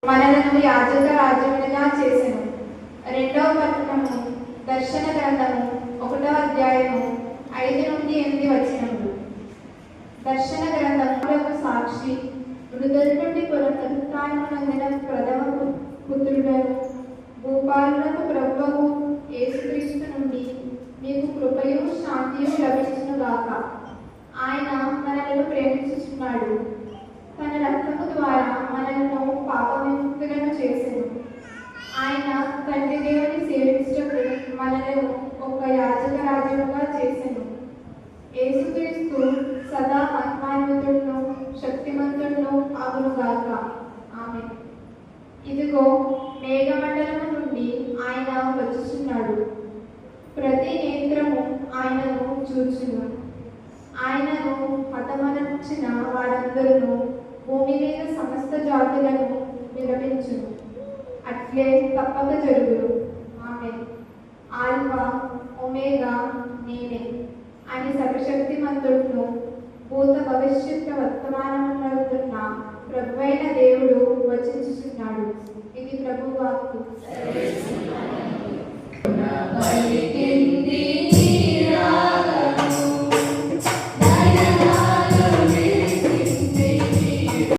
మనలను యాజక రాజ్యములుగా చేసెను. రెండవ పట్టణము దర్శన గ్రంథము 1వ అధ్యాయము 5-8 వచనములు. దర్శన గ్రంథములకు సాక్షి, మృతుల నుండి పునరుత్థానమునందిన ప్రథమ పుత్రుడను భూపాలులకు ప్రభువు యేసుక్రీస్తు నుండి మీకు కృపయు శాంతియు లభించునుగాక. ఆయన మనలను ప్రేమించుచున్నాడు. తన రక్తము ద్వారా మనలను పాప విముక్తులను చేసెను. ఆయన తండ్రి దేవుని సేవించుటకు మనలను ఒక యాజక రాజ్యముగా చేసెను. యేసుక్రీస్తు సదా మహిమాన్వితుడును శక్తిమంతుడును అగునుగాక. ఆమేన్. ఇదిగో మేఘమండలము నుండి ఆయన వచ్చుచున్నాడు. ప్రతి నేత్రము ఆయనను చూచును. ఆయనను హతమనర్చిన వారందరూ భూమి మీద సమస్త జాతులను విలపించును. అట్లే తప్పక జరుగును. ఆమేన్. ఆల్ఫా ఒమేగా నేనే అని సర్వశక్తిమంతుడును భూత భవిష్యత్ వర్తమానమున్న ప్రభువైన దేవుడు వచించుచున్నాడు. ఇది ప్రభువాక్కు.